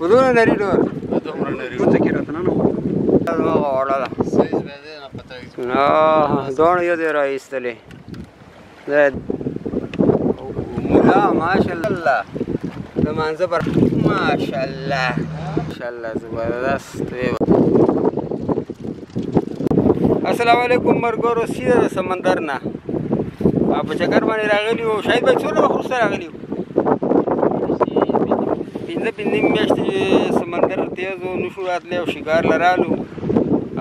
ودونه نری ډور دومره لري څه کې راته نه ما غواړه ده سایز به دې نه پته کیږي دوه یو دی راایستلې مولا ماشاءالله د مانځه پر ماشاءالله ماشاءالله زبردست دی. السلام علیکم مرګورو سیده د سمندر نه په چکر باندې راغلي وو. شاید به څومره وخت وروسته راغلي وو؟ پنځه میاشتې سمندر تیز و، نشو راتلی او شکار له رالو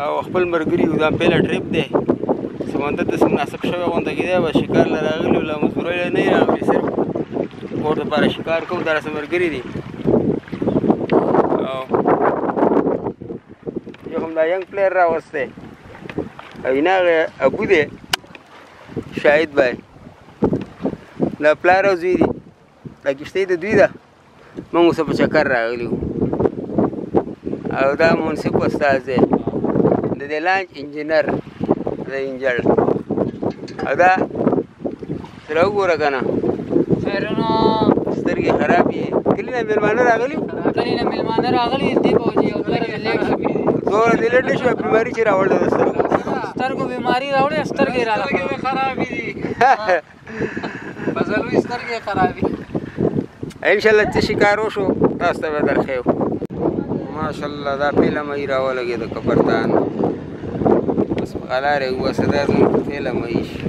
او خپل ملګري وو. دا پیله ټریپ دی، سمندر داسې مناسب شوی غونته کېدی به شکار له راغلي وو، له مزدورۍ نه یې راغلي، صرف کور دپاره شکار کوو. دا راسه ملګري دي او یو هم دا ینګ پلیر راوستی او اینا هغه ابو دی شاهد بای، دا پلار او زوی دي. دا کښتۍ د دوی ده، موږ اوس په چکر راغلي وو او دا منصف استاد دی، د دې لانچ انجینر د انجل. او دا سره وګوره که نه خیرونه سترګې خراب یې. کلي نه مېلمانه راغلي وو، کلي نه مېلمانه راغلي دي به وجې یو لږ لیټ شو. دومره دې لیټ نه شوه، بیماري چې راوړله د سترګو سترګو بیماري راوړې، سترګې راله سترګې خرابې دي فضلوي سترګې خرابې. انشاءالله چې شکار وشو تاسو ته به درښیو. ماشاءالله دا پیله مې راولګېده کبرتان، بس په قلار یې ووسه، دا زموږ پیله مې شي.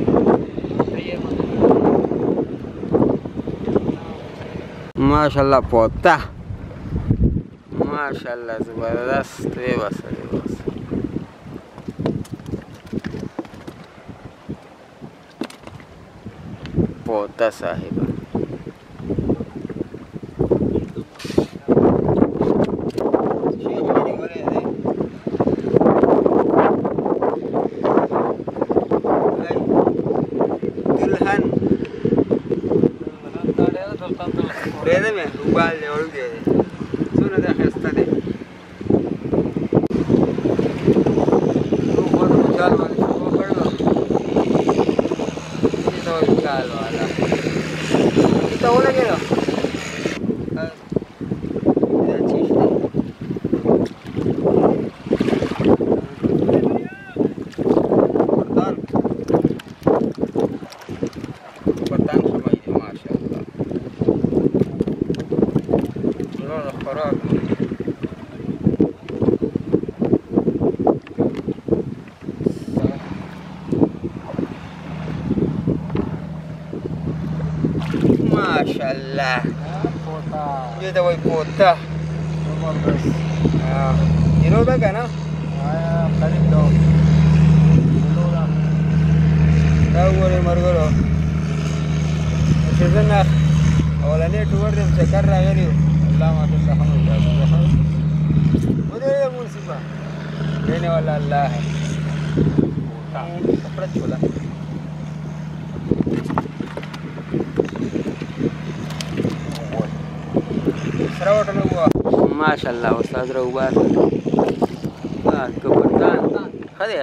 ماشاءالله پوته ماشاءالله زبردست دی. بس پوته صاحبه پرېږده مې وبال دی وړوکی دی، څونه دی ښایسته دی. خو د مچال باندې شروع کړ نو دې ته وایي مچال والا دې ته ولګېده دا چیش دی. کبرتان ښه می دی ماشاءالله. خوراک ماشاءالله دې ته وایي پوته. کیلو ده که نه؟ دا وګورئ ملګرو، د سیزن نه اولنی ټور دی، په چکر راغلي وو. الله ما ته سهم اجازه ودې منصفه دینے والا اللہ ہے. کپڑا چولا سره وټل وو. ماشاءالله استاد روبار کبرتان خدای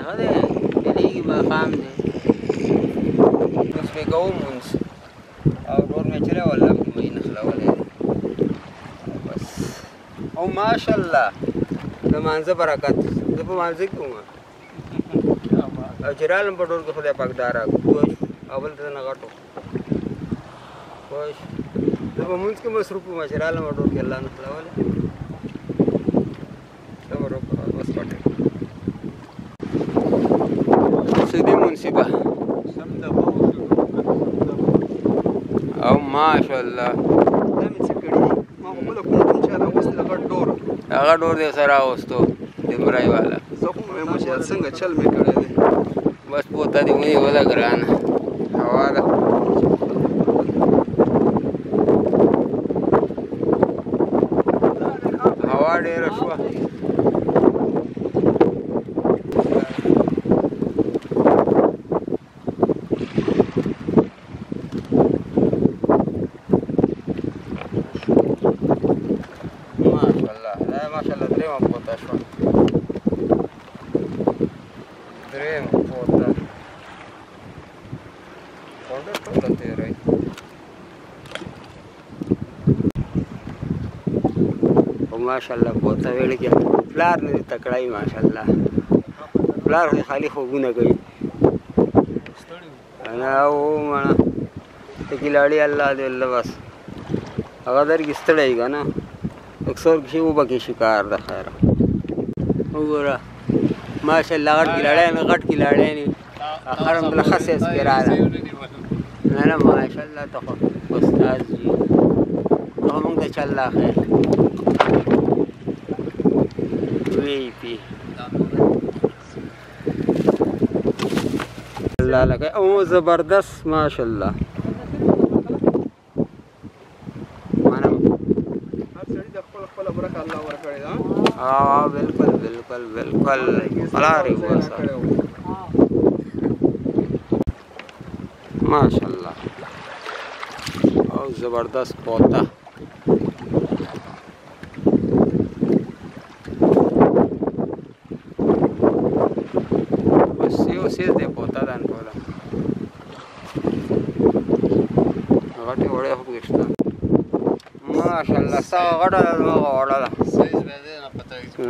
دلیږي مقام دی. اوس مې کوو مونځ او ډور مې چلی والله کې مې نښلولی بس. او ماشاءالله د مانځه برکت، زه په مانځه کې وم او چې رالم په ډور کې خدای پاک دا راکړو پوه شو، او بل ته نه غټو پوه شو. زه په مونځ کې مصروف وم چې رالم په ډور کې الله نښلولی. صبر وکړه بس پټې سیدې منصبه او ماشاءالله. دا مې څه کړي ما خو بله کوم چې راوستې د غټ ډور هغه ډور دی سره راوستو د برای والا. زه خو مې مشهد څنګه چل مې کړی دی. بس پوته دې ونیوله ګرانه هوا ده. هوا ډېره شوه. ماشاءالله درېیمه پوته شوه، درېیمه پوته پاوډر ټوله تېروي. په माशाल्लाह पोता वेड़ क्या प्लार ने तकड़ा ही माशाल्लाह प्लार खाली خوبونه کوي انا او مانا تکلاړي الله دې الله بس هغه در کیستړی کنه اکثر کشي وبکی شکار ده خیر وګوره ماشاءالله غټ کلاړي نه غټ کلاړي نه اخر بل خاصه سپیراله نه ماشاءالله ته استاد جی موږ ته چل الله خیر وی پی الله لکه او زبردست ماشاءالله हाँ बिल्कुल बिल्कुल बिल्कुल माशाल्लाह और ज़बरदस्त पौधा बस ये दे पौधा दान पौधा घटे बड़े हो गए माशाल्लाह सा घटा घटा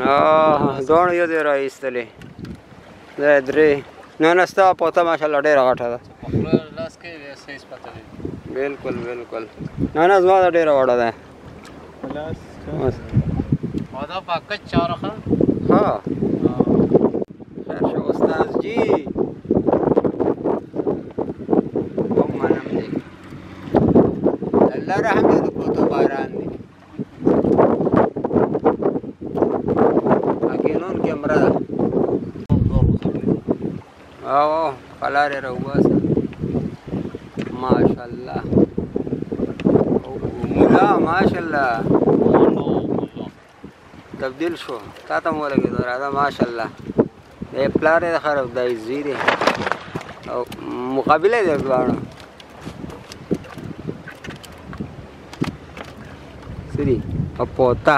ना दोन यो दे रहा इस तले दे ना नस्ता पौधा माशाल्लाह डेरा घटा था बिल्कुल बिल्कुल ना ना ज़्यादा डेरा घटा था पौधा पाकच चार रखा हाँ खैर शो उस्ताद जी वो मालूम नहीं अल्लाह रहम दे तो तो बारान दी अकेलोन के अमरा आओ कलारे रहुआ सा माशाल्लाह मुला माशाल्लाह तब्दील शो ताता मोला के दौर आदा माशाल्लाह ये प्लारे खराब दाई जीरे और मुकाबले दे बाड़ा सरी अब पोता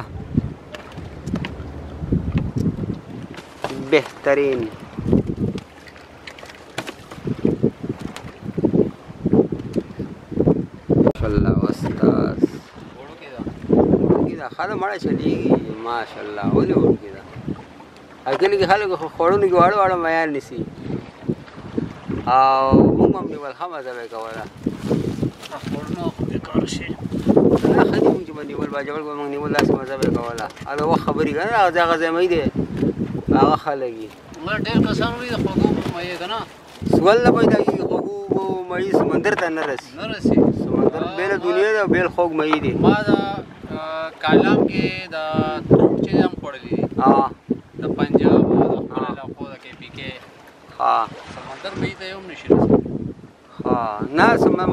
बेहतरीन माशाल्लाह उस्ताद खाना माड़ा चलेगी माशाल्लाह ओले उठ गया अकेले के खाले को खोड़ों की वाड़ो वाड़ा मयार निसी आओ मुंगम ने वाला हम आज़ाब का वाला खोड़ना बेकार शे ना खाली मुझे बंदी वाला बाजवाल को मंगनी वाला से आज़ाब का वाला अब वो खबरी का ना आज़ाब का ज़मीन दे आगा खालेगी मैं डेढ़ कसार हुई तो खोगो मैं ये करना सवाल ना पैदा की खोगो वो मई समंदर ता नरसी समंदर बेल दुनिया दा बेल खोग मई दे मादा कालाम के दा त्रुट चीज़ हम पढ़ ली हाँ दा पंजाब दा इलाक़ों दा के पी के हाँ समंदर में ही तो हम निश्चित हाँ ना समय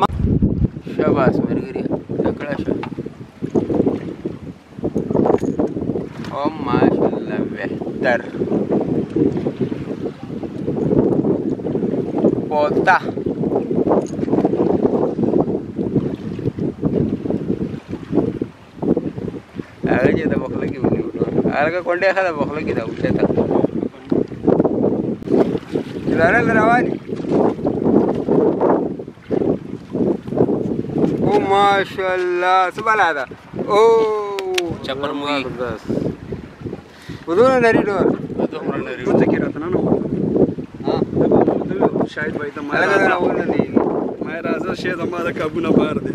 शाबाश मेरी गिरी तकड़ा शा ओ माशाल्लाह बेहतर पोता आगे तो बखला की बनी उठो आगे कोंडे खाला बखला की था उठे तक चलाना लरावानी ओ माशाल्लाह सुबह लादा ओ चप्पर मुई बस उधर नरी डोर कुछ की रहता ना हाँ शायद भाई तो अलग अलग वो नहीं मैं राजा शेद हमारा काबू ना पार दे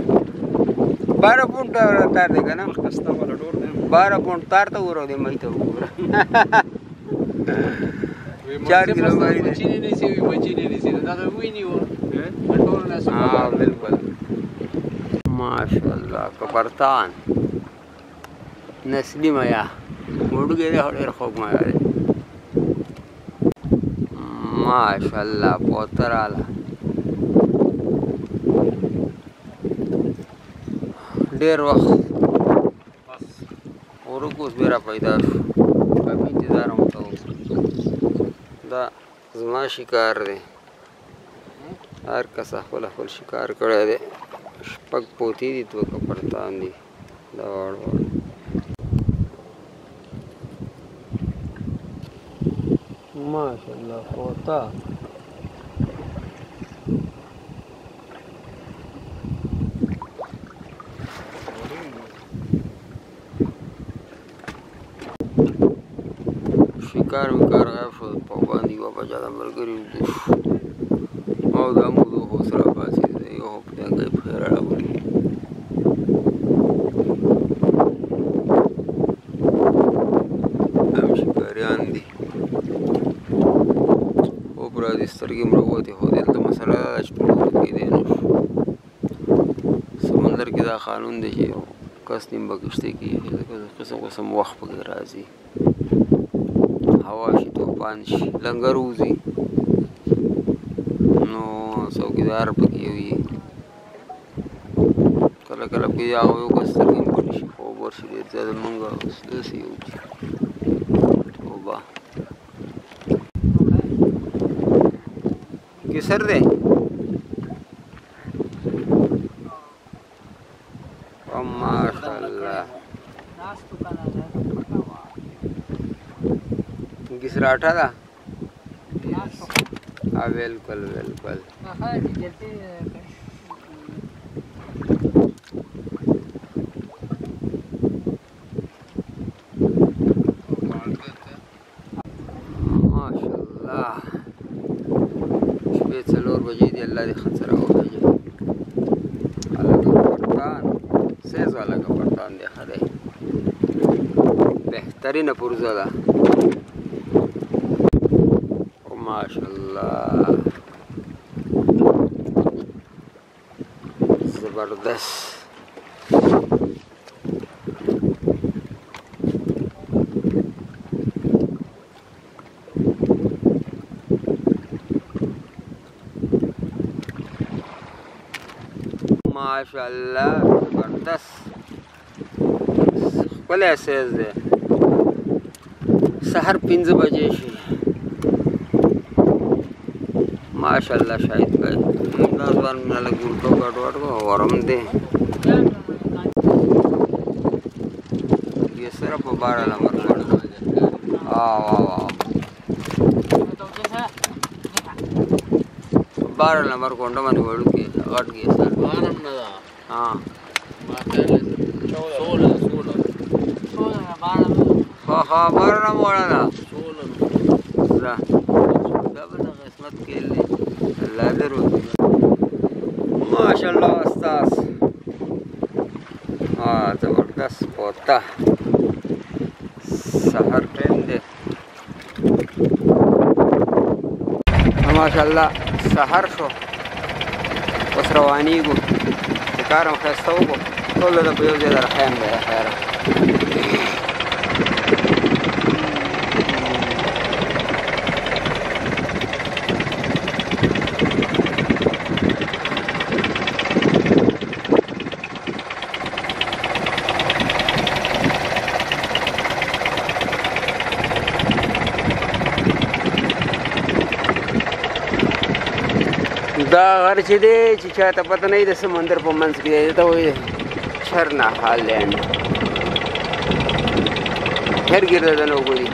12 फुट तार देगा ना कस्ता वाला डोर दे 12 फुट तार तो उरो दे मैं तो पूरा 4 किलो मारी दे मचीने नहीं सी दादा हुई नहीं वो कंट्रोल ना सब हाँ बिल्कुल माशाल्लाह कबरतान नस्ली माया मुड़ गए हड़े रखोग माया माशाल्लाह पोतर आला डेर वक्त और कुछ मेरा पैदाश काफ़ी इंतज़ार होता हूँ दा ज़मा शिकार दे हर कसा फुल फुल शिकार करे दे पग पोती दी तो कपड़तान दी दौड़ माशाल्लाह पोता शिकार विकार गायब शो पाबंदी बाबा ज्यादा मलगरी او دا موضوع خو سره پاسې دی یو پتنګ پھیرا راوړي هم شکاریان دي او پر دې سترګې مروتې هو دلته مسله ده چې ټول کې دی نو سمندر کې دا قانون دی چې کس نیم بکشته کې قسم قسم وخت پکې راځي هوا شي توفان شي لنګر وځي نو څوکیدار پکې وي کله کله پکې هغه یو کس سترګې پټې شي خو ورشي ډېر زیاده مونږ داسې یو توبه کسر دی ماشاءالله गिसराठा था हाँ बिल्कुल बिल्कुल माशाल्लाह शबे 4 बजे दी अल्लाह दे खतरा हो गया अल्लाह का पठान सेज वाला का पठान देखा दे बेहतरीन पुरज़ा माशाल्लाह जबरदस्त माशाल्लाह जबरदस्त भले सेज दे सहर 5 बजे से माशाल्लाह शाहिद भाई दासवान नाला गुरको काटवाट को वरम दे ये सिर्फ 12 नंबर कोड वाह वाह वाह 12 नंबर कोड मन बोल के हट गए सर 12 नंबर हां 12 नंबर ना 16 किस्मत के लिए अल्लाह जरूर माशाल्लाह उस्ताद हाँ जबरदस्त पोता सहर टाइम दे माशाल्लाह सहर शो बस रवानी को शिकारम खस्ता को तो लो तो ज़्यादा रखें दे खैर دا غر چې دی چې چاته پته نه وي د سمندر په منځ کې دی ته وایي چرنا هالینډ هر ګرده ده نه وګوري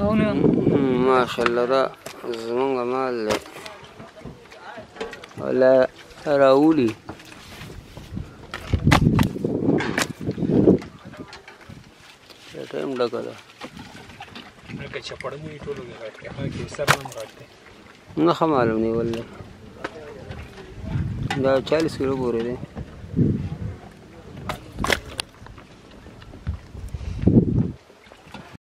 راونه ماشاءالله دا زمونږ مال دی ولا راولي دا ټایم ډکه ده لکه چپړه مې ټولو کې غټ کې هغه کې سر هم غټ دی نه ښه معلوم دی والله دا 40 کیلو پورې دی